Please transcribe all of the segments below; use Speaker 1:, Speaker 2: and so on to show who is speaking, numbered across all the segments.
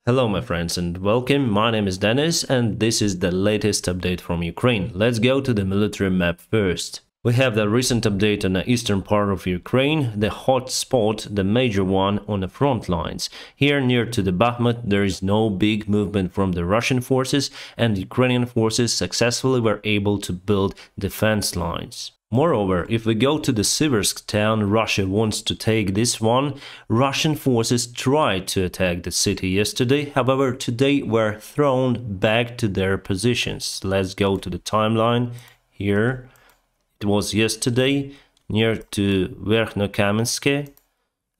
Speaker 1: Hello my friends and welcome, my name is Dennis and this is the latest update from Ukraine. Let's go to the military map first. We have the recent update on the eastern part of Ukraine, the hot spot, the major one on the front lines. Here near to the Bakhmut there is no big movement from the Russian forces and Ukrainian forces successfully were able to build defense lines. Moreover, if we go to the Siversk town, Russia wants to take this one. Russian forces tried to attack the city yesterday, however today were thrown back to their positions. Let's go to the timeline here. It was yesterday near to Verkhnokamensk,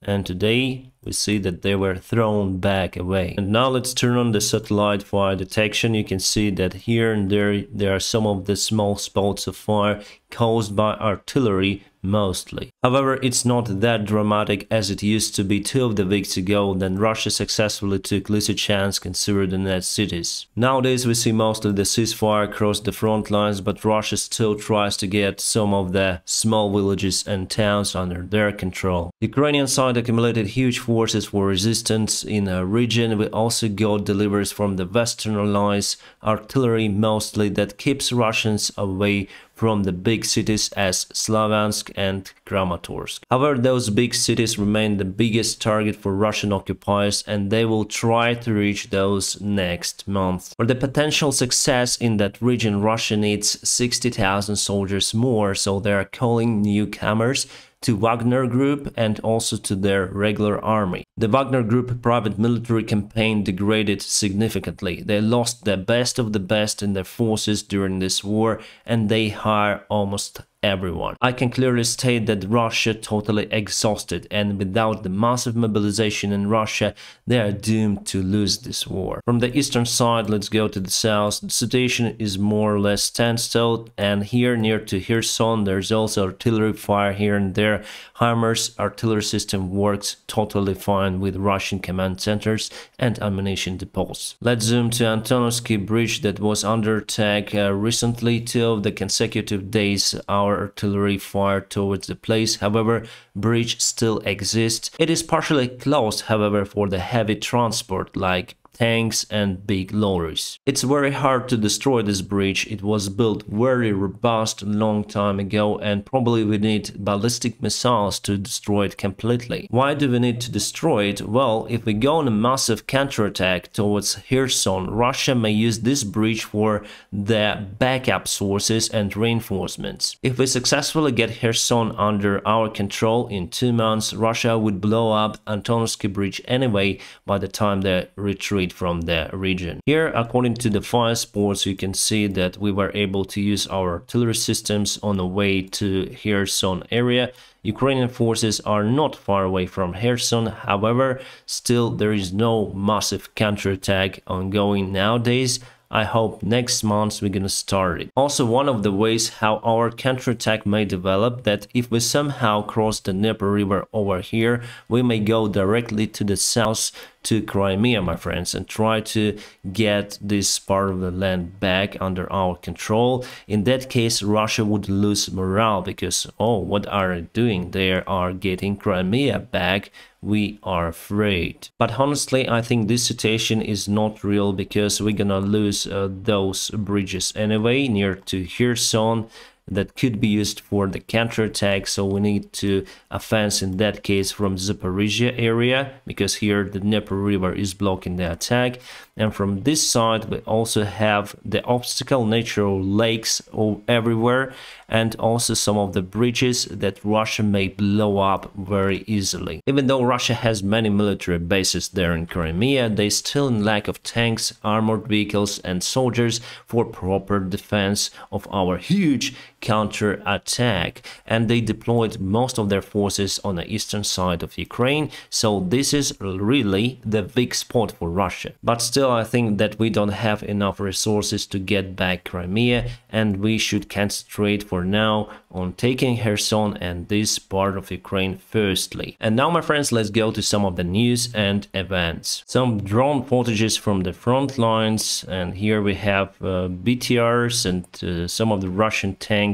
Speaker 1: and today we see that they were thrown back away. And now let's turn on the satellite fire detection. You can see that here and there are some of the small spots of fire caused by artillery mostly. However, it's not that dramatic as it used to be 2 of the weeks ago. Then Russia successfully took Lysychansk and Severodonetsk cities. Nowadays we see mostly the ceasefire across the front lines, but Russia still tries to get some of the small villages and towns under their control. The Ukrainian side accumulated huge forces for resistance in a region. We also got deliveries from the Western Allies, artillery mostly, that keeps Russians away from the big cities as Slavyansk and Kramatorsk. However, those big cities remain the biggest target for Russian occupiers and they will try to reach those next month. For the potential success in that region, Russia needs 60,000 soldiers more, so they are calling newcomers to Wagner Group and also to their regular army. The Wagner Group private military campaign degraded significantly. They lost the best of the best in their forces during this war and they hire almost everyone. I can clearly state that Russia totally exhausted, and without the massive mobilization in Russia, they are doomed to lose this war. From the eastern side, let's go to the south. The situation is more or less standstill, and here near to Kherson, there's also artillery fire here and there. HIMARS artillery system works totally fine with Russian command centers and ammunition depots. Let's zoom to Antonovsky Bridge that was under attack recently. 2 of the consecutive days our artillery fired towards the place. However, bridge still exists. It is partially closed, however, for the heavy transport like tanks and big lorries. It's very hard to destroy this bridge. It was built very robust a long time ago and probably we need ballistic missiles to destroy it completely. Why do we need to destroy it? Well, if we go on a massive counterattack towards Kherson, Russia may use this bridge for the backup sources and reinforcements. If we successfully get Kherson under our control in 2 months, Russia would blow up Antonovsky Bridge anyway by the time they retreat from the region. Here, according to the fire sports, you can see that we were able to use our artillery systems on the way to Kherson area. Ukrainian forces are not far away from Kherson, however, still there is no massive counterattack ongoing nowadays. I hope next month we're gonna start it. Also, one of the ways how our counterattack may develop, that if we somehow cross the Dnieper River over here, we may go directly to the south to Crimea, my friends, and try to get this part of the land back under our control. In that case, Russia would lose morale because, oh, what are they doing? They are getting Crimea back. We are afraid. But honestly, I think this situation is not real because we're gonna lose those bridges anyway near to Kherson that could be used for the counterattack, so we need to offense in that case from Zaporizhia area because here the Dnieper River is blocking the attack, and from this side we also have the obstacle natural lakes everywhere and also some of the bridges that Russia may blow up very easily. Even though Russia has many military bases there in Crimea, they still in lack of tanks, armored vehicles and soldiers for proper defense of our huge counterattack, and they deployed most of their forces on the eastern side of Ukraine, so this is really the weak spot for Russia. But still, I think that we don't have enough resources to get back Crimea, and we should concentrate for now on taking Kherson and this part of Ukraine firstly. And now, my friends, let's go to some of the news and events. Some drone footages from the front lines, and here we have BTRs and some of the Russian tanks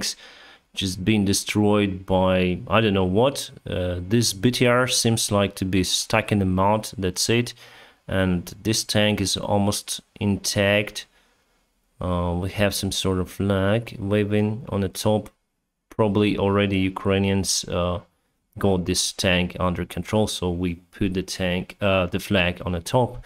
Speaker 1: just being destroyed by I don't know what. This BTR seems like to be stuck in the mud, that's it. and this tank is almost intact. We have some sort of flag waving on the top. Probably already Ukrainians got this tank under control, so we put the flag on the top.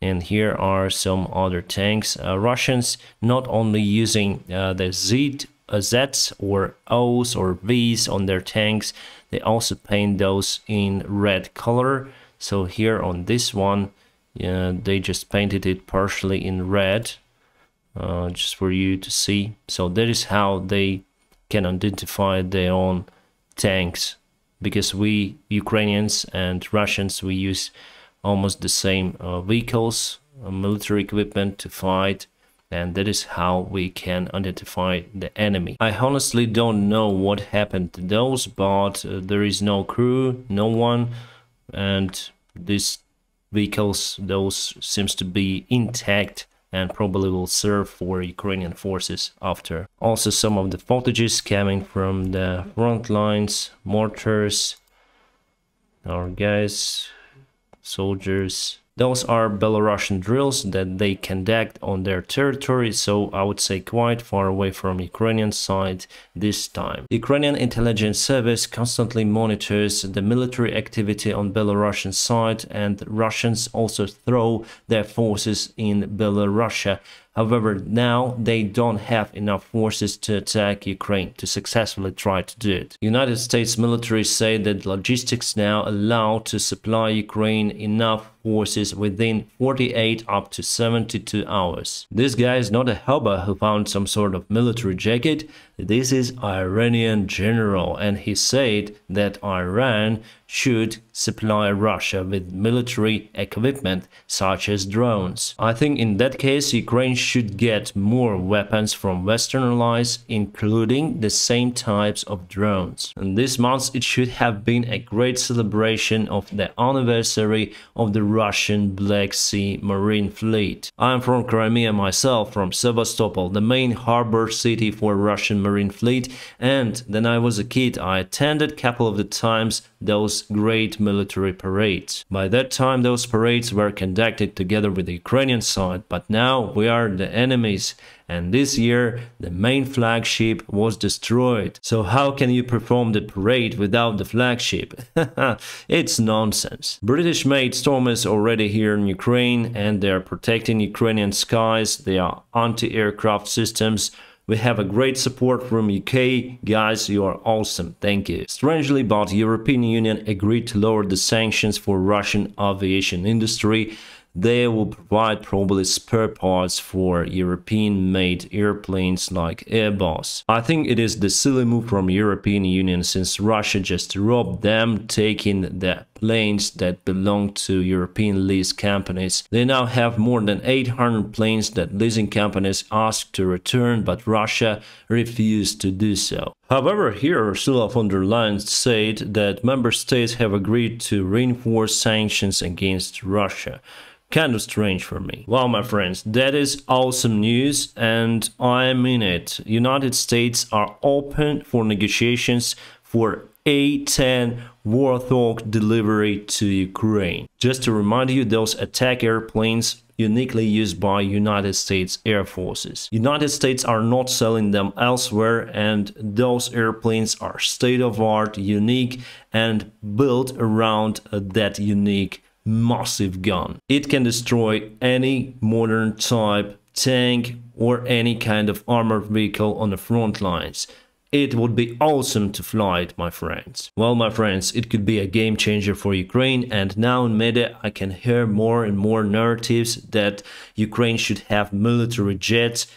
Speaker 1: And here are some other tanks. Russians not only using the Zs or Os or Vs on their tanks, they also paint those in red color. So here on this one, they just painted it partially in red, just for you to see. So that is how they can identify their own tanks, because we Ukrainians and Russians, we use almost the same vehicles, military equipment to fight, and that is how we can identify the enemy. I honestly don't know what happened to those, but there is no crew, no one, and these vehicles, those seems to be intact and probably will serve for Ukrainian forces after. Also some of the footages coming from the front lines, mortars, our guys, soldiers. Those are Belarusian drills that they conduct on their territory, so I would say quite far away from Ukrainian side this time. Ukrainian intelligence service constantly monitors the military activity on Belarusian side, and Russians also throw their forces in Belarus. However, now they don't have enough forces to attack Ukraine to successfully try to do it. United States military say that logistics now allow to supply Ukraine enough forces within 48 up to 72 hours. This guy is not a hobo who found some sort of military jacket. This is Iranian general, and he said that Iran should supply Russia with military equipment such as drones. I think in that case Ukraine should get more weapons from Western allies, including the same types of drones. And this month it should have been a great celebration of the anniversary of the Russian Black Sea Marine Fleet. I'm from Crimea myself, from Sevastopol, the main harbor city for Russian Marine Fleet, and when I was a kid I attended a couple of the times those great military parades. By that time those parades were conducted together with the Ukrainian side, but now we are the enemies, and this year the main flagship was destroyed. So how can you perform the parade without the flagship? It's nonsense. British-made Stormers already here in Ukraine, and they are protecting Ukrainian skies. They are anti-aircraft systems. We have a great support from UK. Guys, you are awesome. Thank you. Strangely, but European Union agreed to lower the sanctions for Russian aviation industry. They will provide probably spare parts for European-made airplanes like Airbus. I think it is the silly move from European Union, since Russia just robbed them, taking the planes that belong to European lease companies. They now have more than 800 planes that leasing companies asked to return, but Russia refused to do so. However, here Ursula von der Leyen said that member states have agreed to reinforce sanctions against Russia. Kind of strange for me. Well, my friends, that is awesome news, and I mean it. United States are open for negotiations for A-10 Warthog delivery to Ukraine. Just to remind you, those attack airplanes uniquely used by United States Air Forces. United States are not selling them elsewhere, and those airplanes are state-of-art, unique, and built around that unique massive gun. It can destroy any modern type tank or any kind of armored vehicle on the front lines. It would be awesome to fly it, my friends. Well, my friends, it could be a game changer for Ukraine, and now in media I can hear more and more narratives that Ukraine should have military jets,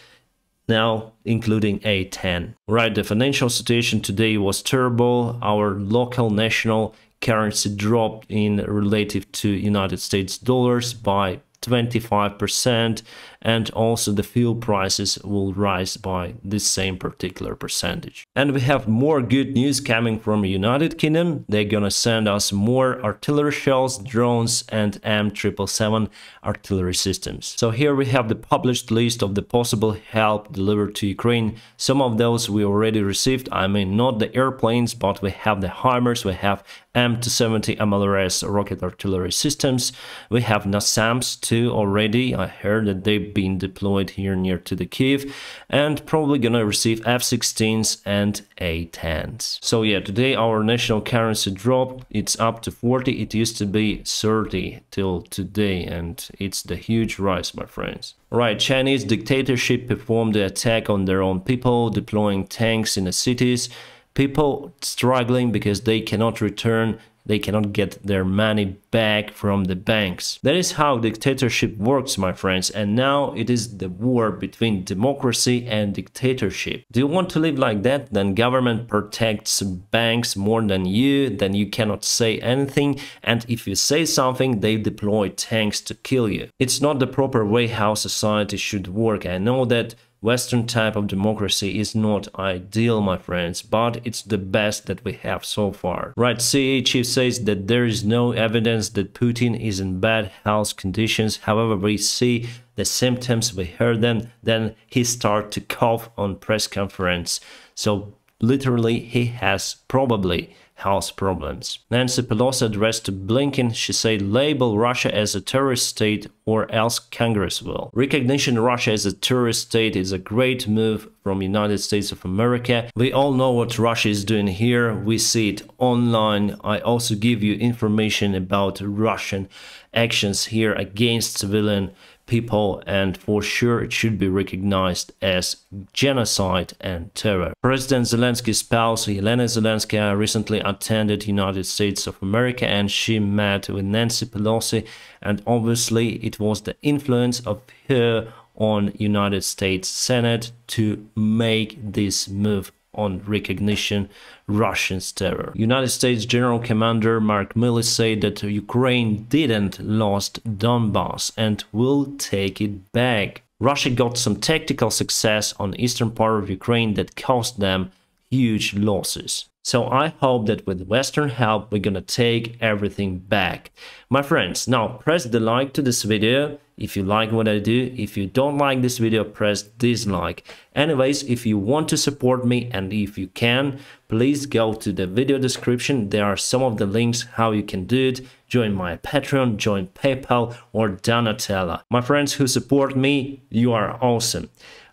Speaker 1: now including A-10. Right, the financial situation today was terrible. Our local national currency dropped in relative to United States dollars by 25%, and also the fuel prices will rise by the same particular percentage. And we have more good news coming from United Kingdom. They're gonna send us more artillery shells, drones, and M777 artillery systems. So here we have the published list of the possible help delivered to Ukraine. Some of those we already received. I mean, not the airplanes, but we have the HIMARS, we have M270 MLRS rocket artillery systems. We have NASAMS too already. I heard that they've been deployed here near to the Kyiv, and probably gonna receive F-16s and A-10s. So yeah, today our national currency dropped. It's up to 40. It used to be 30 till today, and it's the huge rise, my friends. Right, Chinese dictatorship performed the attack on their own people, deploying tanks in the cities. People struggling because they cannot return, they cannot get their money back from the banks. That is how dictatorship works, my friends, and now it is the war between democracy and dictatorship. Do you want to live like that? Then government protects banks more than you, then you cannot say anything, and if you say something, they deploy tanks to kill you. It's not the proper way how society should work. I know that Western type of democracy is not ideal, my friends, but it's the best that we have so far. Right, CIA chief says that there is no evidence that Putin is in bad health conditions. However, we see the symptoms, we heard them, then he started to cough on press conference. So literally he has probably health problems. Nancy Pelosi addressed to Blinken. She said, label Russia as a terrorist state or else Congress will. Recognition of Russia as a terrorist state is a great move from United States of America. We all know what Russia is doing here. We see it online. I also give you information about Russian actions here against civilian people, and for sure it should be recognized as genocide and terror. President Zelensky's spouse Helena Zelenskaya recently attended United States of America, and she met with Nancy Pelosi, and obviously it was the influence of her on United States Senate to make this move on recognition Russians terror. United States General Commander Mark Milley said that Ukraine didn't lost Donbass and will take it back. Russia got some tactical success on eastern part of Ukraine that cost them huge losses. So I hope that with Western help we're gonna take everything back. My friends, now press the like to this video if you like what I do. If you don't like this video, press dislike. Anyways, if you want to support me and if you can, please go to the video description. There are some of the links how you can do it. Join my Patreon, join PayPal or Donatella. My friends who support me, you are awesome.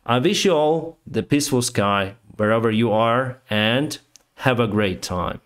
Speaker 1: I wish you all the peaceful sky wherever you are, and have a great time.